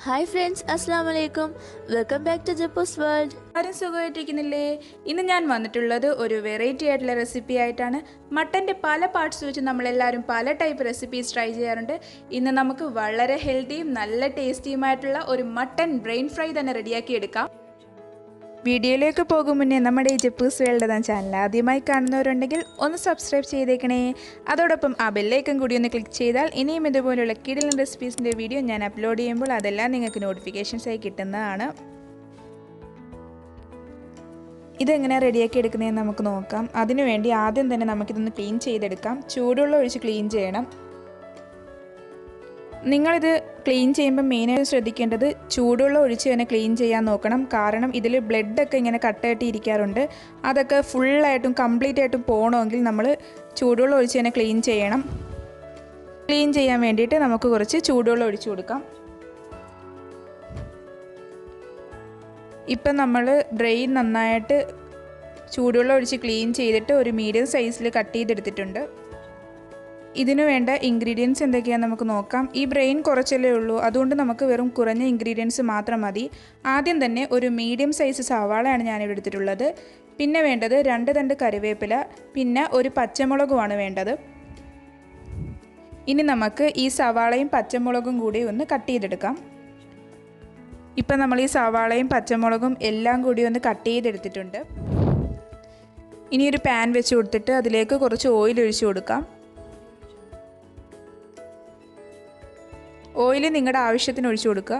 Hi friends, Assalamu alaikum. Welcome back to JaPpUuSs world. ആരും സുഖമായിട്ടിരിക്കുന്നില്ലേ? ഇന്ന് ഞാൻ വന്നിട്ടുള്ളത് ഒരു വെറൈറ്റി ആയിട്ടുള്ള റെസിപ്പി ആയിട്ടാണ്. മട്ടൻ്റെ പല പാർട്സ് വെച്ച് നമ്മളെല്ലാവരും പല ടൈപ്പ് റെസിപ്പീസ് ട്രൈ ചെയ്യാറുണ്ട്. ഇന്ന് നമുക്ക് വളരെ ഹെൽത്തിയും നല്ല ടേസ്റ്റിയുമായിട്ടുള്ള ഒരു മട്ടൻ ബ്രെയിൻ ഫ്രൈ തന്നെ റെഡിയാക്കി എടുക്കാം. വീഡിയോയിലേക്ക് പോകും മുന്നേ നമ്മുടെ ഈ JaPpUuSs വേൾഡ് എന്ന ചാനൽ ആദ്യമായി കാണുന്നവരുണ്ടെങ്കിൽ ഒന്ന് സബ്സ്ക്രൈബ് ചെയ്തേക്കണേ. അതോടൊപ്പം ആ ബെല്ലൈക്കൺ കൂടി ഒന്ന് ക്ലിക്ക് ചെയ്താൽ ഇനിയും ഇതുപോലുള്ള കിടിലൻ റെസിപ്പീസിൻ്റെ വീഡിയോ ഞാൻ അപ്ലോഡ് ചെയ്യുമ്പോൾ അതെല്ലാം നിങ്ങൾക്ക് നോട്ടിഫിക്കേഷൻസായി കിട്ടുന്നതാണ്. ഇതെങ്ങനെ റെഡിയാക്കി എടുക്കുന്നതെന്ന് നമുക്ക് നോക്കാം. അതിനുവേണ്ടി ആദ്യം തന്നെ നമുക്കിതൊന്ന് ക്ലീൻ ചെയ്തെടുക്കാം. ചൂടുവെള്ളം ഒഴിച്ച് ക്ലീൻ ചെയ്യണം. നിങ്ങളിത് ക്ലീൻ ചെയ്യുമ്പോൾ മെയിനായിട്ട് ശ്രദ്ധിക്കേണ്ടത് ചൂടുവെള്ളം ഒഴിച്ച് തന്നെ ക്ലീൻ ചെയ്യാൻ നോക്കണം. കാരണം ഇതിൽ ബ്ലഡൊക്കെ ഇങ്ങനെ കട്ടയായിട്ട് ഇരിക്കാറുണ്ട്. അതൊക്കെ ഫുള്ളായിട്ടും കംപ്ലീറ്റ് ആയിട്ടും പോകണമെങ്കിൽ നമ്മൾ ചൂടുവെള്ളം ഒഴിച്ച് തന്നെ ക്ലീൻ ചെയ്യണം. ക്ലീൻ ചെയ്യാൻ വേണ്ടിയിട്ട് നമുക്ക് കുറച്ച് ചൂടുവെള്ളം ഒഴിച്ച് കൊടുക്കാം. ഇപ്പം നമ്മൾ ബ്രെയിൻ നന്നായിട്ട് ചൂടുവെള്ളം ഒഴിച്ച് ക്ലീൻ ചെയ്തിട്ട് ഒരു മീഡിയം സൈസിൽ കട്ട് ചെയ്തെടുത്തിട്ടുണ്ട്. ഇതിനു വേണ്ട ഇൻഗ്രീഡിയൻസ് എന്തൊക്കെയാണെന്ന് നമുക്ക് നോക്കാം. ഈ ബ്രെയിൻ കുറച്ചല്ലേ ഉള്ളൂ, അതുകൊണ്ട് നമുക്ക് വെറും കുറഞ്ഞ ഇൻഗ്രീഡിയൻസ് മാത്രം മതി. ആദ്യം തന്നെ ഒരു മീഡിയം സൈസ് സവാളയാണ് ഞാനിവിടെ എടുത്തിട്ടുള്ളത്. പിന്നെ വേണ്ടത് 2 തണ്ട് കറിവേപ്പില, പിന്നെ ഒരു പച്ചമുളകുമാണ് വേണ്ടത്. ഇനി നമുക്ക് ഈ സവാളയും പച്ചമുളകും കൂടി ഒന്ന് കട്ട് ചെയ്തെടുക്കാം. ഇപ്പം നമ്മൾ ഈ സവാളയും പച്ചമുളകും എല്ലാം കൂടി ഒന്ന് കട്ട് ചെയ്തെടുത്തിട്ടുണ്ട്. ഇനി ഒരു പാൻ വെച്ച് കൊടുത്തിട്ട് അതിലേക്ക് കുറച്ച് ഓയിൽ ഒഴിച്ചു കൊടുക്കാം. ഓയിൽ നിങ്ങളുടെ ആവശ്യത്തിന് ഒഴിച്ചു കൊടുക്കുക.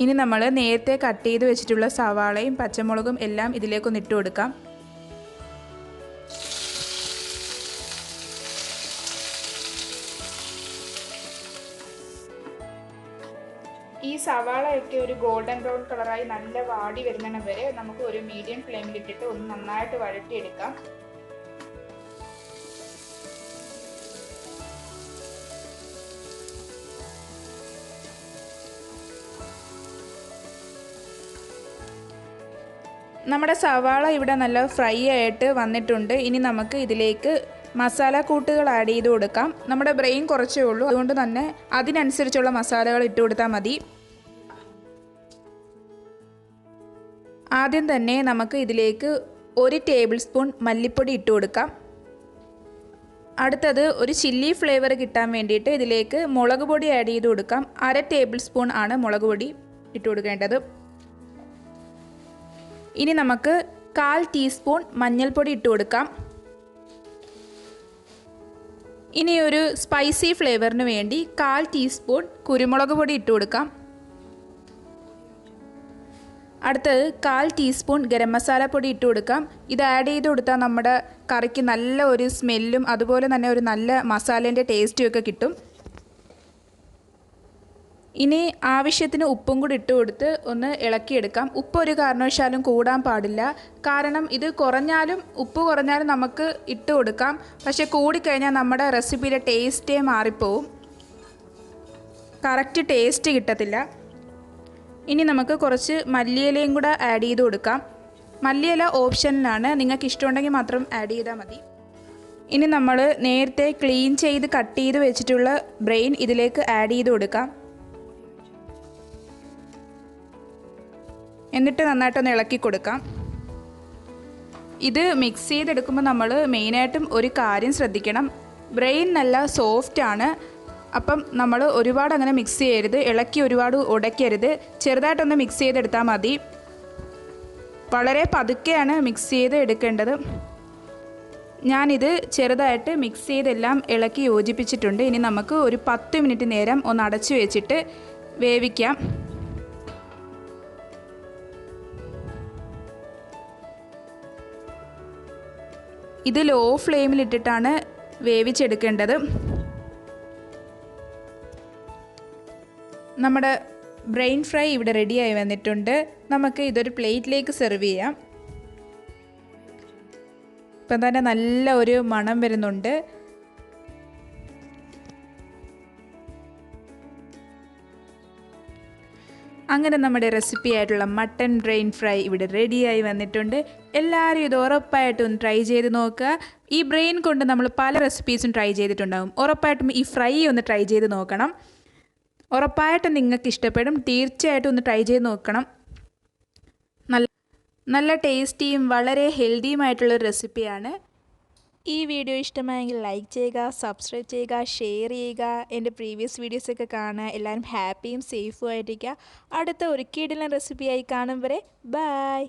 ഇനി നമ്മൾ നേരത്തെ കട്ട് ചെയ്ത് വെച്ചിട്ടുള്ള സവാളയും പച്ചമുളകും എല്ലാം ഇതിലേക്കൊന്ന് ഇട്ട് കൊടുക്കാം. ഈ സവാളയൊക്കെ ഒരു ഗോൾഡൻ ബ്രൗൺ കളറായി നല്ല വാടി വരുന്നതിന് വരെ നമുക്ക് ഒരു മീഡിയം ഫ്ലെയിമിൽ ഇട്ടിട്ട് ഒന്ന് നന്നായിട്ട് വഴറ്റിയെടുക്കാം. നമ്മുടെ സവാള ഇവിടെ നല്ല ഫ്രൈ ആയിട്ട് വന്നിട്ടുണ്ട്. ഇനി നമുക്ക് ഇതിലേക്ക് മസാല കൂട്ടുകൾ ആഡ് ചെയ്ത് കൊടുക്കാം. നമ്മുടെ ബ്രെയിൻ കുറച്ചേ ഉള്ളൂ, അതുകൊണ്ട് തന്നെ അതിനനുസരിച്ചുള്ള മസാലകൾ ഇട്ട് കൊടുത്താൽ മതി. ആദ്യം തന്നെ നമുക്ക് ഇതിലേക്ക് 1 ടേബിൾ സ്പൂൺ മല്ലിപ്പൊടി ഇട്ട് കൊടുക്കാം. അടുത്തത് ഒരു ചില്ലി ഫ്ലേവർ കിട്ടാൻ വേണ്ടിയിട്ട് ഇതിലേക്ക് മുളക് പൊടി ആഡ് ചെയ്ത് കൊടുക്കാം. 1/2 ടേബിൾ സ്പൂൺ ആണ് മുളക് പൊടി ഇട്ട് കൊടുക്കേണ്ടത്. ഇനി നമുക്ക് 1/4 ടീസ്പൂൺ മഞ്ഞൾപ്പൊടി ഇട്ട് കൊടുക്കാം. ഇനി ഒരു സ്പൈസി ഫ്ലേവറിന് വേണ്ടി 1/4 ടീസ്പൂൺ കുരുമുളക് പൊടി ഇട്ട് കൊടുക്കാം. അടുത്തത് 1/4 ടീസ്പൂൺ ഗരം മസാല പൊടി ഇട്ട് കൊടുക്കാം. ഇത് ആഡ് ചെയ്ത് കൊടുത്താൽ നമ്മുടെ കറിക്ക് നല്ല ഒരു സ്മെല്ലും അതുപോലെ തന്നെ ഒരു നല്ല മസാലേൻ്റെ ടേസ്റ്റും ഒക്കെ കിട്ടും. ഇനി ആവശ്യത്തിന് ഉപ്പും കൂടി ഇട്ട് കൊടുത്ത് ഒന്ന് ഇളക്കിയെടുക്കാം. ഉപ്പ് ഒരു കാരണവശാലും കൂടാൻ പാടില്ല. കാരണം ഇത് ഉപ്പ് കുറഞ്ഞാലും നമുക്ക് ഇട്ട് കൊടുക്കാം. പക്ഷേ കൂടിക്കഴിഞ്ഞാൽ നമ്മുടെ റെസിപ്പിയുടെ ടേസ്റ്റേ മാറിപ്പോവും, കറക്റ്റ് ടേസ്റ്റ് കിട്ടത്തില്ല. ഇനി നമുക്ക് കുറച്ച് മല്ലിയിലയും കൂടെ ആഡ് ചെയ്ത് കൊടുക്കാം. മല്ലിയില ഓപ്ഷനിലാണ്, നിങ്ങൾക്ക് ഇഷ്ടമുണ്ടെങ്കിൽ മാത്രം ആഡ് ചെയ്താൽ മതി. ഇനി നമ്മൾ നേരത്തെ ക്ലീൻ ചെയ്ത് കട്ട് ചെയ്ത് വെച്ചിട്ടുള്ള ബ്രെയിൻ ഇതിലേക്ക് ആഡ് ചെയ്ത് കൊടുക്കാം. എന്നിട്ട് നന്നായിട്ടൊന്ന് ഇളക്കി കൊടുക്കാം. ഇത് മിക്സ് ചെയ്തെടുക്കുമ്പോൾ നമ്മൾ മെയിനായിട്ടും ഒരു കാര്യം ശ്രദ്ധിക്കണം. ബ്രെയിൻ നല്ല സോഫ്റ്റാണ്. അപ്പം നമ്മൾ ഒരുപാട് അങ്ങനെ മിക്സ് ചെയ്യരുത്, ഇളക്കി ഒരുപാട് ഉടയ്ക്കരുത്. ചെറുതായിട്ടൊന്ന് മിക്സ് ചെയ്തെടുത്താൽ മതി. വളരെ പതുക്കെയാണ് മിക്സ് ചെയ്ത് എടുക്കേണ്ടത്. ഞാനിത് ചെറുതായിട്ട് മിക്സ് ചെയ്തെല്ലാം ഇളക്കി യോജിപ്പിച്ചിട്ടുണ്ട്. ഇനി നമുക്ക് ഒരു 10 മിനിറ്റ് നേരം ഒന്ന് അടച്ചു വെച്ചിട്ട് വേവിക്കാം. ഇത് ലോ ഫ്ലെയിമിലിട്ടിട്ടാണ് വേവിച്ചെടുക്കേണ്ടത്. നമ്മുടെ ബ്രെയിൻ ഫ്രൈ ഇവിടെ റെഡിയായി വന്നിട്ടുണ്ട്. നമുക്ക് ഇതൊരു പ്ലേറ്റിലേക്ക് സെർവ് ചെയ്യാം. ഇപ്പം തന്നെ നല്ല ഒരു മണം വരുന്നുണ്ട്. അങ്ങനെ നമ്മുടെ റെസിപ്പി ആയിട്ടുള്ള മട്ടൻ ബ്രെയിൻ ഫ്രൈ ഇവിടെ റെഡിയായി വന്നിട്ടുണ്ട്. എല്ലാവരും ഇത് ഉറപ്പായിട്ടും ട്രൈ ചെയ്ത് നോക്കുക. ഈ ബ്രെയിൻ കൊണ്ട് നമ്മൾ പല റെസിപ്പീസും ട്രൈ ചെയ്തിട്ടുണ്ടാകും. ഉറപ്പായിട്ടും ഈ ഫ്രൈ ഒന്ന് ട്രൈ ചെയ്ത് നോക്കണം. ഉറപ്പായിട്ടും നിങ്ങൾക്ക് ഇഷ്ടപ്പെടും. തീർച്ചയായിട്ടും ഒന്ന് ട്രൈ ചെയ്ത് നോക്കണം. നല്ല ടേസ്റ്റിയും വളരെ ഹെൽത്തിയുമായിട്ടുള്ളൊരു റെസിപ്പിയാണ്. ഈ വീഡിയോ ഇഷ്ടമായെങ്കിൽ ലൈക്ക് ചെയ്യുക, സബ്സ്ക്രൈബ് ചെയ്യുക, ഷെയർ ചെയ്യുക. എൻ്റെ പ്രീവിയസ് വീഡിയോസൊക്കെ കാണുക. എല്ലാവരും ഹാപ്പിയും സേഫും ആയിട്ടിരിക്കുക. അടുത്ത ഒരു കിടിലൻ റെസിപ്പിയായി കാണും വരെ ബൈ.